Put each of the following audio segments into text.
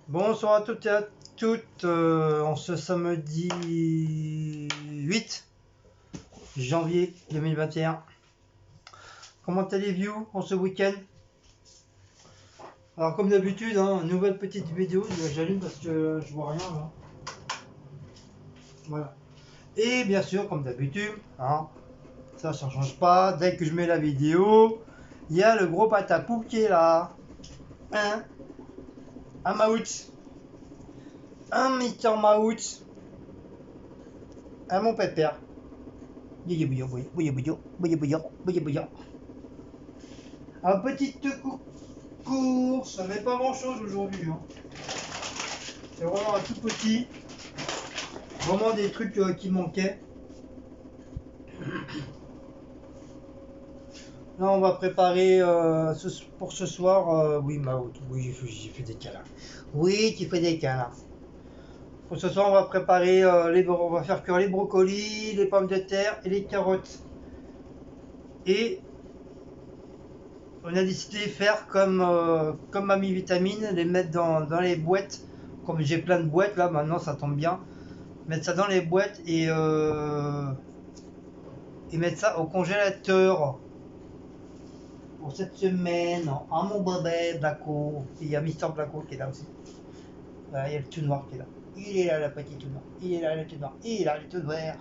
Bonsoir à toutes et à toutes, en ce samedi 8 janvier 2021. Comment allez-vous en ce week-end? Alors comme d'habitude, nouvelle petite vidéo, j'allume parce que je vois rien là. Voilà. Et bien sûr, comme d'habitude, ça change pas, dès que je mets la vidéo, il y a le gros patapou qui est là. Un Maout. Un Mister Maout. Un mon pépère. Un petite course, mais pas grand chose aujourd'hui. C'est vraiment un tout petit. Vraiment des trucs qui manquaient. Là, on va préparer pour ce soir. Oui, Mao, oui, j'ai fait des câlins. Oui, tu fais des câlins. Pour ce soir, on va préparer on va faire cuire les brocolis, les pommes de terre et les carottes. Et on a décidé de faire comme Mamie Vitamine, les mettre dans les boîtes. Comme j'ai plein de boîtes là, maintenant ça tombe bien. Mettre ça dans les boîtes et mettre ça au congélateur pour cette semaine. Ah mon bébé Blacko. Et il y a Mister Blacko qui est là aussi. Voilà, il y a le tout noir qui est là. Il est là, la petite tout noir. Il est là, le tout noir. Il est là, le tout vert.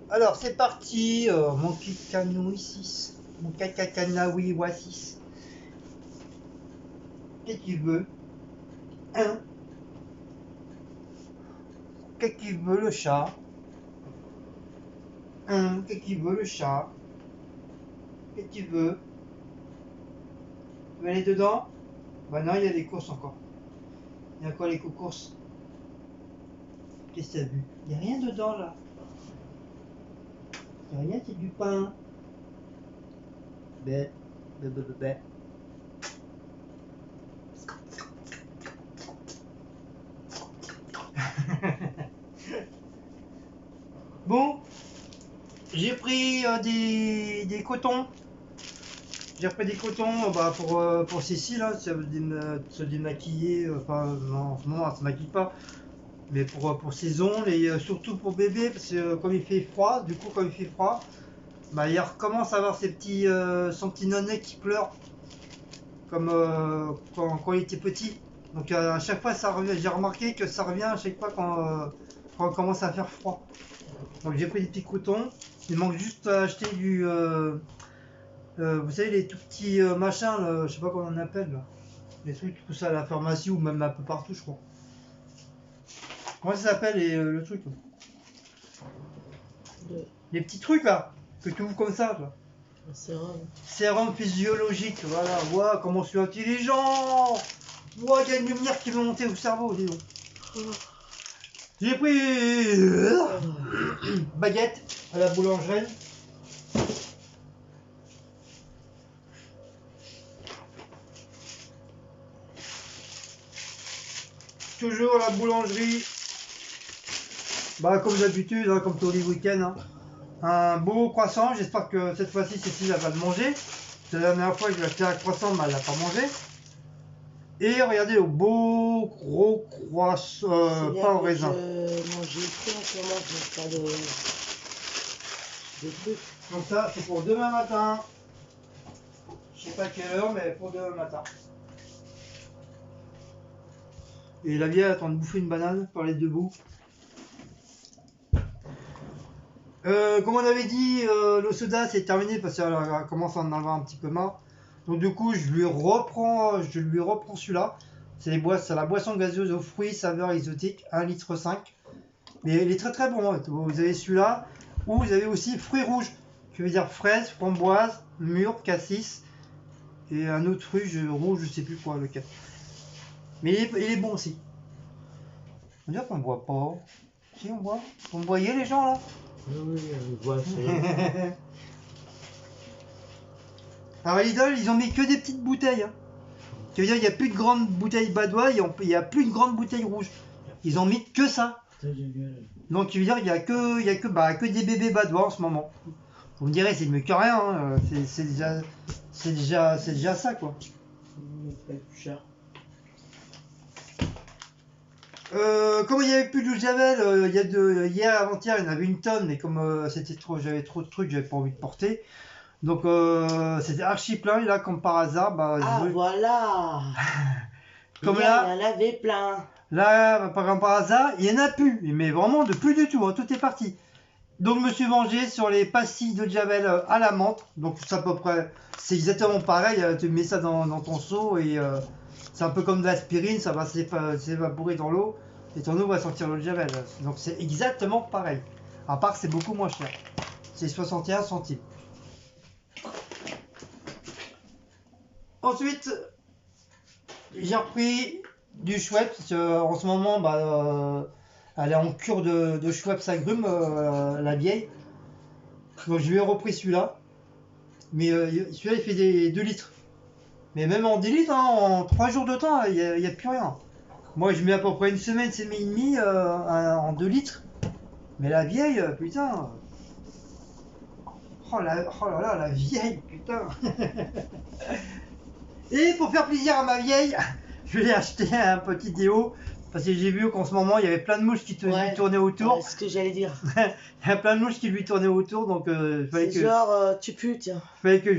Alors c'est parti, mon kikanoui 6. Mon kakakanaoui 6. Qu'est-ce que tu veux? Qu'est-ce qu'il veut le chat? Qu'est-ce qu'il veut le chat? Qu'est-ce que tu veux? Tu veux aller dedans? Bah non, il y a des courses encore. Il y a quoi les courses? Qu'est-ce que t'as vu? Il n'y a rien dedans là. Il n'y a rien, c'est du pain. Bé, bé, bé, bé, bé. Bon, j'ai pris des cotons. J'ai repris des cotons pour Cécile, là, si elle veut se démaquiller. Enfin, non, en ce moment, elle se maquille pas. Mais pour ses ongles et surtout pour bébé, parce que comme il fait froid, bah, il recommence à avoir son petit nonnet qui pleure, comme quand il était petit. Donc à chaque fois, ça revient. J'ai remarqué que ça revient à chaque fois quand il commence à faire froid. Donc j'ai pris des petits cotons. Il manque juste à acheter vous savez, les tout petits machins, là, je sais pas comment on appelle, là. Les trucs qui poussent à la pharmacie ou même un peu partout, je crois. Comment ça s'appelle le truc là? Les petits trucs là, que tu ouvres comme ça, toi. Un sérum. Sérum physiologique, voilà. Ouah, comment je suis intelligent! Ouah, il y a une lumière qui veut monter au cerveau, dis donc. J'ai pris baguette à la boulangerie. Toujours à la boulangerie. Bah comme d'habitude, comme tous les week-ends. Un beau croissant, j'espère que cette fois-ci Cécile va le manger. La dernière fois je lui ai acheté un croissant, mais elle l'a pas mangé. Et regardez le beau gros croissant, pain au raisin. Je mangeais trop en ce moment, j'ai pas de trucs. Donc ça c'est pour demain matin. Je sais pas quelle heure, mais pour demain matin. Et la vieille attend de bouffer une banane par les deux bouts. Comme on avait dit, le soda c'est terminé parce qu'elle commence à en avoir un petit peu marre. Donc du coup je lui reprends celui-là. C'est la boisson gazeuse aux fruits saveurs exotiques, 1,5 litre. Mais il est très très bon. Vous avez celui-là, ou vous avez aussi fruits rouges, qui veut dire fraise, framboise, mûre, cassis, et un autre fruit rouge, je sais plus quoi lequel. Mais il est bon aussi. On dirait qu'on ne voit pas. Si on voit. Vous me voyez les gens là? Oui, on voit. Alors Lidl, ils ont mis que des petites bouteilles. Ça veut dire qu'il n'y a plus de grandes bouteilles badois, il n'y a plus de grandes bouteilles rouges. Ils ont mis que ça. Donc, ça veut dire qu'il n'y a que des bébés badois en ce moment. Vous me direz, c'est mieux que rien. C'est déjà ça, quoi. C'est plus cher. Comme il n'y avait plus de javel, il y a hier avant-hier, il y en avait une tonne, mais comme c'était trop, j'avais trop de trucs, j'avais pas envie de porter. Donc c'était archi plein, et là, comme par hasard, bah, Ah, voilà. comme Hier, là, il y en avait plein. là, comme par hasard, il n'y en a plus, mais vraiment de plus du tout, hein, tout est parti. Donc je me suis vengé sur les pastilles de javel à la menthe, donc c'est à peu près, c'est exactement pareil, tu mets ça dans ton seau et c'est un peu comme de l'aspirine, ça va s'évaporer dans l'eau et ton eau va sortir le javel. Donc c'est exactement pareil, à part que c'est beaucoup moins cher, c'est 61 centimes. Ensuite, j'ai repris du Schweppes, parce qu'en ce moment, bah, elle est en cure de Schweppes agrumes, la vieille. Donc je lui ai repris celui-là. Mais celui-là, il fait des 2 litres. Mais même en 10 litres, hein, en 3 jours de temps, il n'y a plus rien. Moi, je mets à peu près une semaine, c'est et demie en 2 litres. Mais la vieille, putain. Oh là là, la vieille, putain. Et pour faire plaisir à ma vieille, je lui ai acheté un petit déo. Parce que j'ai vu qu'en ce moment, il y avait plein de mouches qui lui tournaient autour. Ouais, c'est ce que j'allais dire. Il y a plein de mouches qui lui tournaient autour, donc il fallait C'est que, genre, tu pues, tiens. fallait que je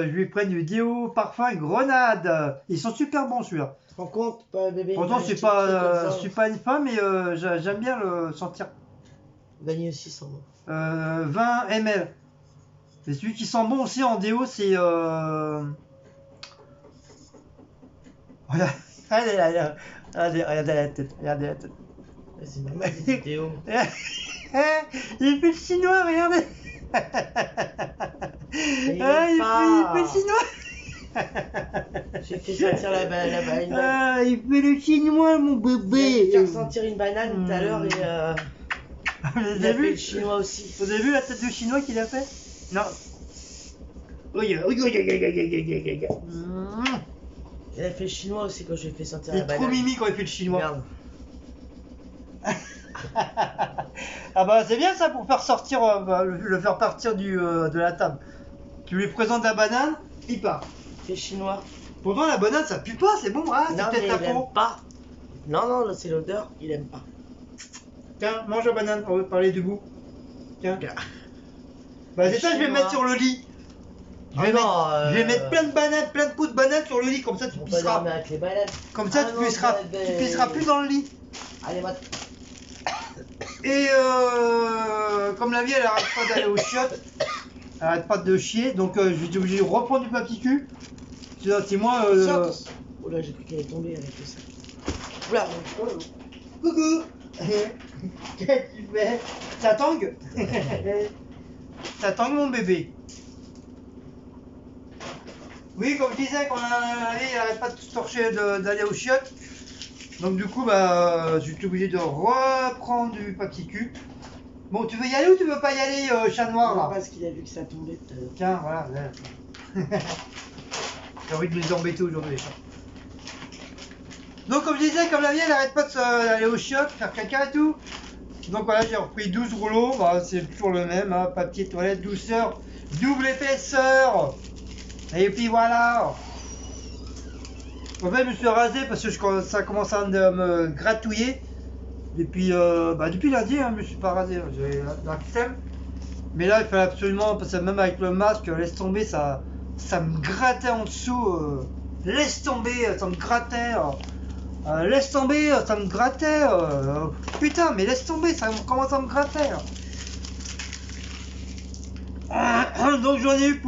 lui prenne du déo parfum grenade. Ils sont super bons celui-là. Tu te rends compte, bébé? Pourtant, je je suis pas une femme, mais j'aime bien le sentir. Vanille aussi sans bon. 20 ml. Et celui qui sent bon aussi en déo, c'est. Voilà. Regardez la tête. Regardez la tête. C'est normal, des vidéos. Il fait le chinois, regardez. Il fait le chinois. J'ai fait sentir la banane. Ah, il fait le chinois, mon bébé. J'ai fait ressentir une banane tout à l'heure et il a fait le chinois aussi. Vous avez vu la tête de chinois qu'il a fait? Non. Il a fait le chinois aussi quand j'ai fait sentir Il la est banane. trop mimi quand il fait le chinois. Regarde. Ah bah c'est bien ça pour faire sortir, le faire partir de la table. Tu lui présentes la banane, il part. Il fait chinois. Pourtant la banane ça pue pas, c'est bon, ah, c'est Non, mais peut-être il la peau. aime pas. Non, là, c'est l'odeur, il aime pas. Tiens, mange la banane, on va parler debout. Tiens. Regarde. Bah c'est ça, je vais chinois. mettre sur le lit. Je vais mettre plein de bananes, plein de pots de bananes sur le lit, comme ça tu On peut pisseras. dormir avec les bananes. Comme ça Ah tu non, pisseras, bébé. tu pisseras plus dans le lit. Allez, va. Et comme la vie elle arrête pas d'aller aux chiottes, elle arrête pas de chier, donc je suis obligé de reprendre du papier cul. C'est moi. Oh là, j'ai cru qu'elle est tombée avec ça. Oula. Coucou. Qu'est-ce que tu fais? Ça tangue. Ça tangue mon bébé. Oui, comme je disais, quand la vie elle arrête pas de se torcher d'aller aux chiottes. Donc du coup, bah, je suis obligé de reprendre du papier cul. Bon, tu veux y aller ou tu veux pas y aller, chat noir là? Parce qu'il a vu que ça tombait tout à l'heure. Tiens, voilà. Là. J'ai envie de les embêter aujourd'hui, les chats. Donc comme je disais, comme la vieille, elle arrête pas d'aller aux chiottes, faire caca et tout. Donc voilà, j'ai repris 12 rouleaux, bah, c'est toujours le même, hein, papier toilette, douceur, double épaisseur. Et puis voilà. En fait, je me suis rasé parce que ça commence à me gratouiller. Depuis lundi, hein, je me suis pas rasé, hein, j'ai la flemme. Mais là, il fallait absolument, parce que même avec le masque, laisse tomber, ça me grattait en dessous. Laisse tomber, ça me grattait. Laisse tomber, ça me grattait. Putain, mais laisse tomber, ça commence à me gratter. Donc j'en ai eu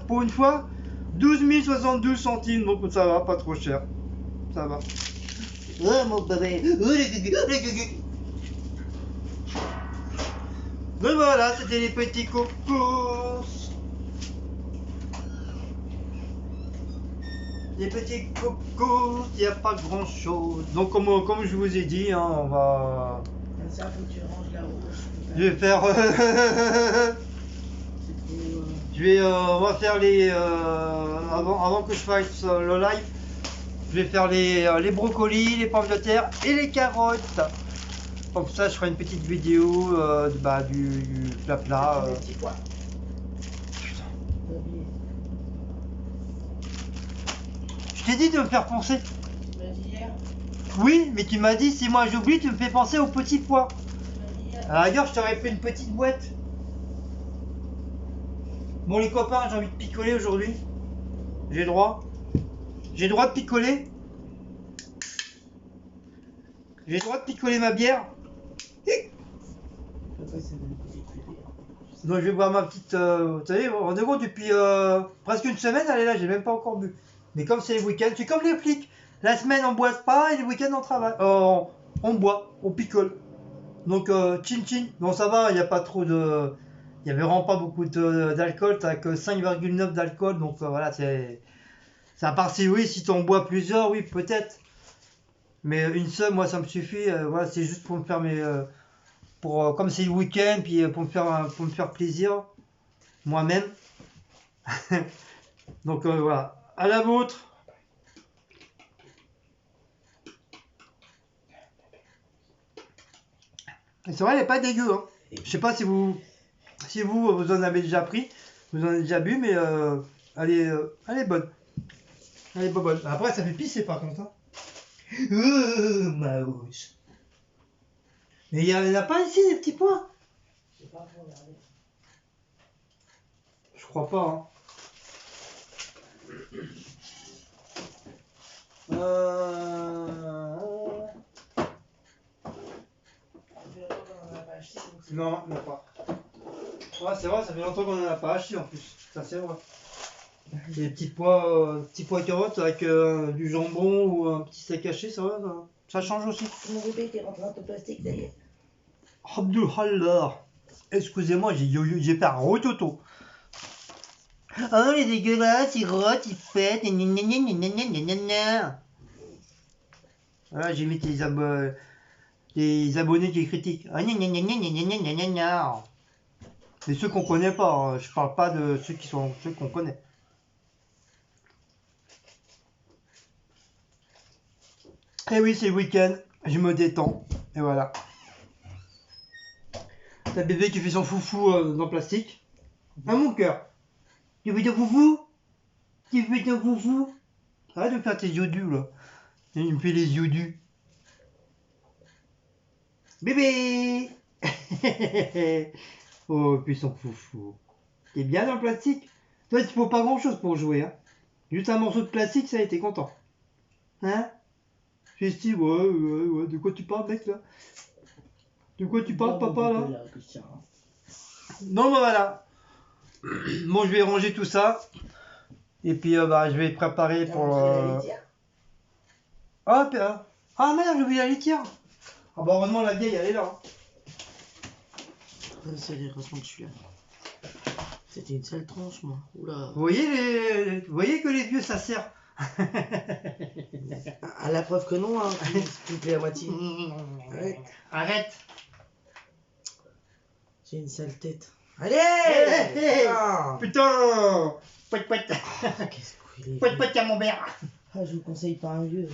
pour une fois, 12 072 centimes, donc ça va, pas trop cher. Ça va. Oh mon bébé. Donc voilà, c'était les petits cocos. Les petits cocos, il n'y a pas grand chose. Donc comme je vous ai dit, hein, on va... Comme ça, faut que tu ranges la rouge. Je vais faire... on va faire les... avant que je fasse le live, je vais faire les brocolis, les pommes de terre et les carottes. Comme ça, je ferai une petite vidéo du plat. Je t'ai dit de me faire foncer. Tu m'as dit hier. Oui, mais tu m'as dit, si moi j'oublie, tu me fais penser aux petits pois. À la rigueur, je t'aurais fait une petite boîte. Bon, les copains, j'ai envie de picoler aujourd'hui. J'ai le droit. J'ai le droit de picoler. J'ai le droit de picoler ma bière. Donc je vais boire ma petite... vous savez, rendez-vous compte, depuis presque une semaine, elle est là, j'ai même pas encore bu. Mais comme c'est les week-ends, c'est comme les flics. La semaine on boit pas et les week-ends on travaille. On boit, on picole. Donc chin chin. Bon ça va, il n'y a pas trop de... Il n'y avait vraiment pas beaucoup d'alcool, t'as que 5,9 d'alcool, donc voilà, c'est à part si oui, si t'en bois plusieurs, oui peut-être. Mais une seule, moi ça me suffit, voilà, c'est juste pour me faire mes... comme c'est le week-end, puis pour me faire plaisir, moi-même. Donc voilà, à la vôtre. Et c'est vrai, elle n'est pas dégueu. Hein. Je sais pas si vous en avez déjà pris, vous en avez déjà bu, mais elle est bonne. Elle est pas bonne. Après, ça fait pisser par contre. Hein. Mouse. Mais il n'y en a pas ici des petits pois. Je crois pas. Hein. Non, il n'y en a pas. Ouais, c'est vrai, ça fait longtemps qu'on en a pas acheté en plus. Ça, c'est vrai. Des petits pois carottes avec du jambon ou un petit steak haché, c'est vrai, ça change aussi. Mon bébé qui est rentré dans ton plastique, ça y est. Abdullah. Excusez-moi, j'ai fait un rototo. Oh, il est dégueulasse, il rote, il pète, voilà, j'ai mis les abonnés qui critiquent. Mais ceux qu'on connaît pas, hein. Je parle pas de ceux qu'on connaît. Et oui, c'est le week-end, je me détends, et voilà. T'as bébé qui fait son foufou dans le plastique. Ah mon cœur. Tu fais ton foufou? Tu fais ton foufou? Arrête de faire tes yeux dus là. Il me fait les yeux dus. Bébé. Oh, puis son foufou. T'es bien dans le plastique? Toi, il faut pas grand chose pour jouer. Hein. Juste un morceau de plastique, ça a été content. Hein? J'ai dit, ouais, de quoi tu parles, mec là? De quoi tu parles, papa là? Non, bah voilà. Bon, je vais ranger tout ça. Et puis, je vais préparer pour. Ah merde, j'ai oublié la litière. Ah bah, heureusement, la vieille, elle est là. C'est heureusement que je suis là. C'était une sale tronche, moi. Oula. Vous voyez que les vieux, ça sert. À la preuve que non, hein. Tu me plais à moitié. Arrête. J'ai une sale tête. Allez Putain. Pouet pouet. Qu'est-ce qu'il est. Pouet pouet, camembert. Ah, je vous conseille pas un vieux.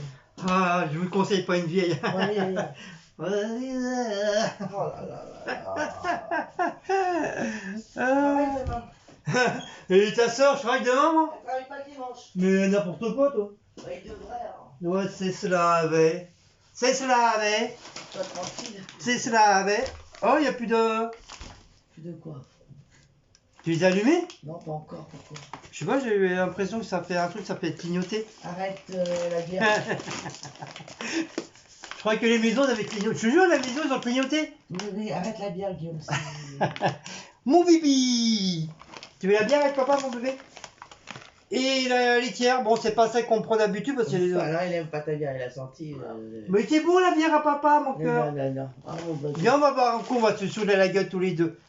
Ah, je vous conseille pas une vieille. Allez, allez. Oh là là. Et ta soeur, je travaille demain, moi? Elle travaille pas le dimanche. Mais n'importe quoi, toi. Ouais, il devrait. Ouais, c'est cela avait. C'est cela avait. Toi, tranquille. C'est cela avait. Oh, il n'y a plus de... Plus de quoi? Tu les as allumés? Non, pas encore. Pourquoi? Je sais pas, j'ai eu l'impression que ça fait un truc, ça fait clignoter. Arrête la bière. Je croyais que les maisons avaient clignoté. Je te jure, la maison, ils ont clignoté. Mais arrête la bière, Guillaume. Mon bibi. Tu veux la bière avec papa, mon bébé? Et la litière, bon, c'est pas ça qu'on prend d'habitude parce que... Là, il aime pas ta bière, il a senti... Mais c'est bon la bière à papa, mon cœur. Non. Ah, Viens, on va boire un coup, on va se saouler la gueule tous les deux.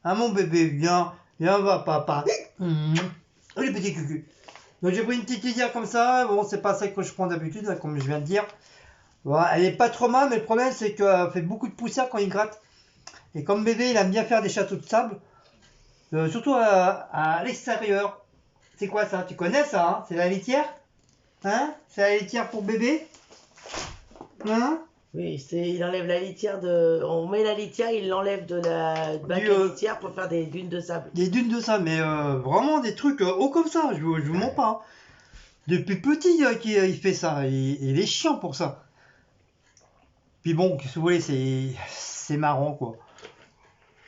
Ah, mon bébé, viens, va, papa. Oh, les petits cucus. Donc, j'ai pris une petite litière comme ça. Bon, c'est pas ça que je prends d'habitude, hein, comme je viens de dire. Voilà, elle est pas trop mal, mais le problème, c'est qu'elle fait beaucoup de poussière quand il gratte. Et comme bébé, il aime bien faire des châteaux de sable, surtout à l'extérieur. C'est quoi ça? Tu connais ça, hein? C'est la litière? Hein? C'est la litière pour bébé? Hein? Oui, il enlève la litière de... On met la litière, il l'enlève de la bac à litière pour faire des dunes de sable. Des dunes de sable, mais vraiment des trucs hauts comme ça, je vous mens pas. Hein. Depuis petit, il fait ça, il est chiant pour ça. Puis bon, qu'est-ce que vous voulez, c'est marrant, quoi.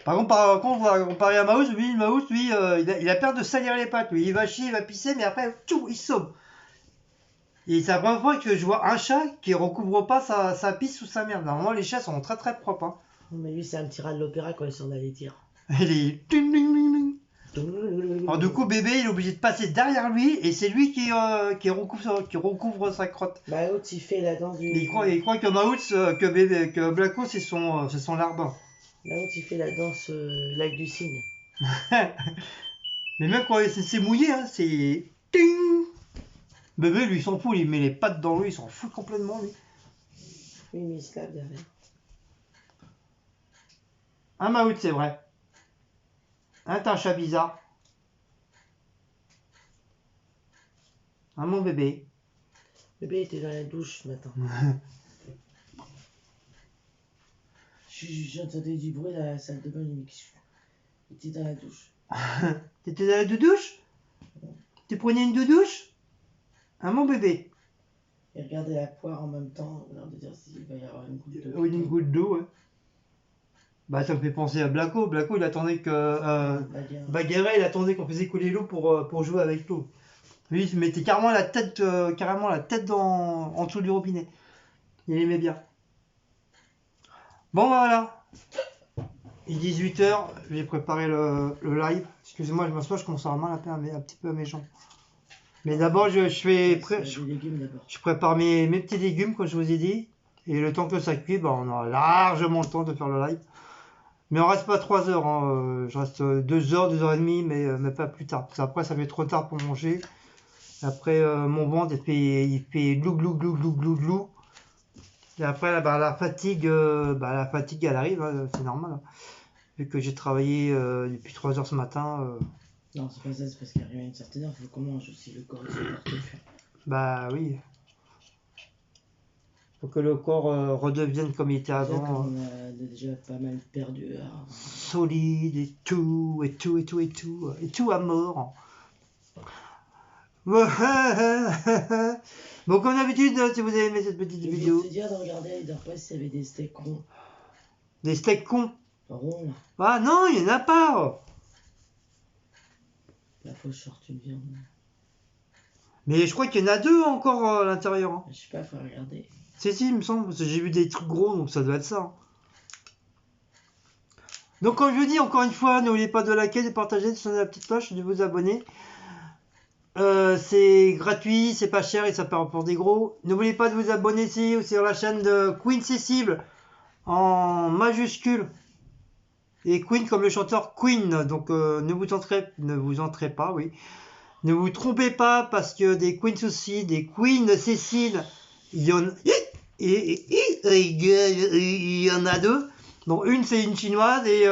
Par contre, comparé à Maus, lui, il a peur de salir les pattes. Lui. Il va chier, il va pisser, mais après, tout, il sauve. Et c'est la première fois que je vois un chat qui recouvre pas sa pisse ou sa merde. Normalement, les chats sont très très propres. Hein. Mais lui, c'est un petit rat de l'opéra quand il est sur la laitière. Il est... Alors du coup, bébé, il est obligé de passer derrière lui et c'est lui qui recouvre sa crotte. Maout, il fait la danse du... Il croit que Maout, que Blacko, c'est son larbin. Maout, il fait la danse lac du cygne. Mais même quand c'est mouillé, hein, c'est... Ting. Bébé, lui, il s'en fout, il met les pattes dans lui, il s'en fout complètement, lui. Oui, mais il se lave derrière. Un Maout, c'est vrai. T'as un chat bizarre. Mon bébé. Bébé était dans la douche ce matin. J'entendais du bruit dans la salle de bain, il était dans la douche. T'étais dans la douche? Tu prenais une douche? Mon bébé. Il regardait la poire en même temps, l'air de dire s'il va y avoir une goutte d'eau. Oui, une goutte d'eau, ouais. Bah, ça me fait penser à Blacko. Blacko, il attendait que. Bagheera, il attendait qu'on faisait couler l'eau pour jouer avec l'eau. Lui, il se mettait carrément la tête en dessous du robinet. Il aimait bien. Bon, voilà. Il est 18h, j'ai préparé le live. Excusez-moi, je m'assois, je commence à avoir mal un petit peu à mes jambes. Mais d'abord, je prépare mes petits légumes, comme je vous ai dit. Et le temps que ça cuit, bah, on aura largement le temps de faire le live. Mais on reste pas 3 heures, hein. Je reste 2 heures, 2 heures et demie, mais pas plus tard. Parce qu'après, ça fait trop tard pour manger. Après, mon ventre, il fait glou glou glou glou glou glou. Et après, bah, la fatigue, elle arrive, hein, c'est normal. Hein. Vu que j'ai travaillé depuis 3 heures ce matin. Non, c'est pas ça, c'est parce qu'arrivé à une certaine heure, il faut qu'on mange aussi, le corps il se porte plus. Bah oui. Faut que le corps redevienne comme il était avant. On a déjà pas mal perdu. Alors... Solide et tout à mort. Bon, comme d'habitude, si vous avez aimé cette petite vidéo. C'est dur de regarder d'après s'il y avait des steaks cons. Des steaks cons? Ronds là. Ah non, il n'y en a pas. La fois je sorte une viande. Mais je crois qu'il y en a 2 encore à l'intérieur. Hein. Je sais pas, faut regarder. Si, il me semble, parce que j'ai vu des trucs gros, donc ça doit être ça. Hein. Donc comme je vous dis, encore une fois, n'oubliez pas de liker, de partager, de sonner la petite cloche, de vous abonner. C'est gratuit, c'est pas cher et ça part pour des gros. N'oubliez pas de vous abonner ici ou sur la chaîne de Queen Cessible en majuscule. Et Queen comme le chanteur Queen. Donc ne vous entrez pas, oui. Ne vous trompez pas parce que des Queens aussi, des Queen Cécile, il y en a 2. Donc une c'est une chinoise et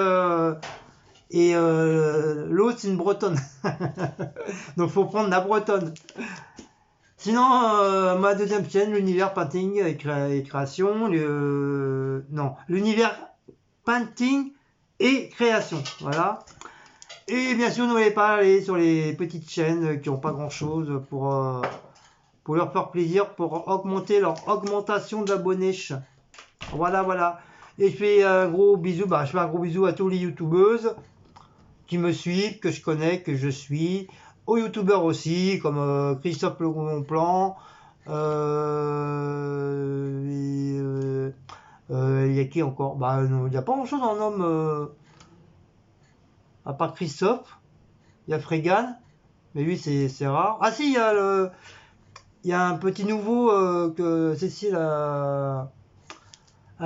l'autre c'est une bretonne. Donc faut prendre la bretonne. Sinon ma deuxième chaîne, l'univers painting et création, l'univers painting et création, voilà. Et bien sûr n'oubliez pas d'aller sur les petites chaînes qui n'ont pas grand chose pour leur faire plaisir, pour augmenter leur augmentation d'abonnés. Voilà. Et je fais un gros bisou, à tous les youtubeuses qui me suivent, que je connais, que je suis, aux youtubeurs aussi, comme Christophe Le Bonplan, il y a qui encore? Bah non, il n'y a pas grand chose en homme, à part Christophe, il y a Fregan, mais lui c'est rare. Ah si, il y a un petit nouveau que Cécile a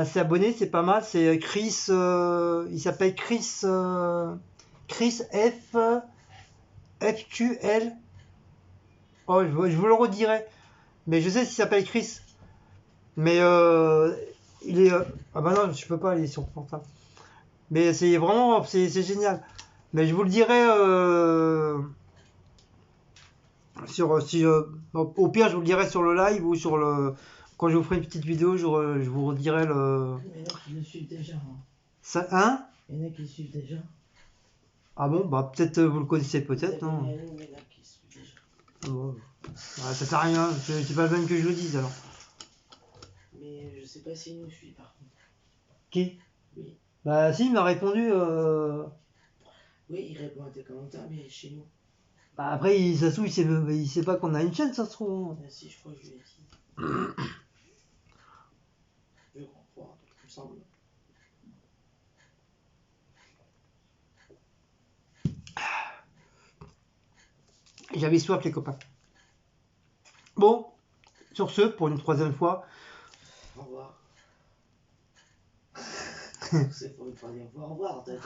s'est abonné, c'est pas mal, c'est Chris, il s'appelle Chris FQL. Oh, je vous le redirai, mais je sais s'il s'appelle Chris, mais il est ah bah non, je peux pas aller sur le portable, mais c'est vraiment c'est génial, mais je vous le dirai au pire je vous le dirai sur le live ou sur le quand je vous ferai une petite vidéo, je vous redirai le. Il y en a qui le suivent déjà. Hein. Ça, hein? Il y en a qui le suivent déjà. Ah bon, bah peut-être vous le connaissez peut-être, non? Il y en a qui le suivent déjà. Ah bon. Ça sert à rien, c'est pas le même que je le dise alors. Mais je sais sais pas si nous suit par contre. Qui? Oui. Bah si, il m'a répondu. Oui, il répond à tes commentaires, mais chez nous. Bah après, ça se trouve, il sait pas qu'on a une chaîne, ça se trouve. Ah, si, je crois que je lui ai dit. Je crois, il me semble. J'avais soif, les copains. Bon, sur ce, pour une troisième fois. Au revoir. C'est pour une troisième fois. Au revoir. T'as dit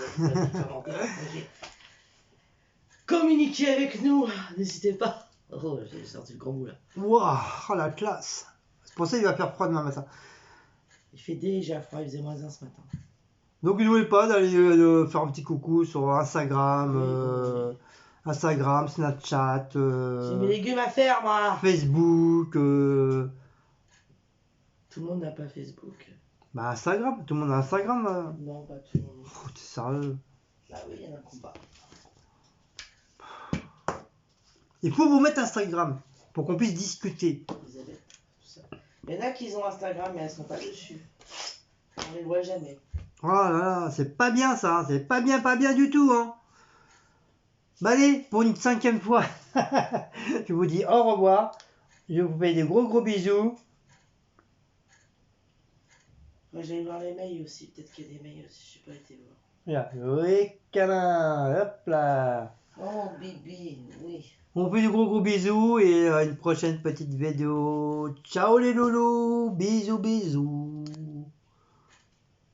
commenter, partager. Communiquez avec nous. N'hésitez pas. Oh, j'ai sorti le grand bout là. Waouh, oh, la classe. C'est pour ça qu'il va faire froid demain matin. Il fait déjà froid, il faisait -1 ce matin. Donc n'oubliez pas d'aller faire un petit coucou sur Instagram, Oui. Instagram, Snapchat, J'ai mes légumes à faire, moi. Facebook, Tout le monde n'a pas Facebook. bah Instagram, tout le monde a Instagram. Non, pas tout le monde. Oh, t'es sérieux? Bah oui, il y en a qui n'ont pas. Il faut vous mettre Instagram pour qu'on puisse discuter. Elisabeth, tout ça. Il y en a qui ont Instagram, mais elles sont pas dessus. On les voit jamais. Oh là là, c'est pas bien ça, hein, c'est pas bien du tout. Hein. Bah allez, pour une 5e fois, je vous dis au revoir. Je vous fais des gros bisous. Moi, j'allais voir les mails aussi. Peut-être qu'il y a des mails aussi. Je n'ai pas été voir. Là, oui, câlin, hop là. Oh, Bibi, oui. On fait des gros bisous et à une prochaine petite vidéo. Ciao les loulous, bisous.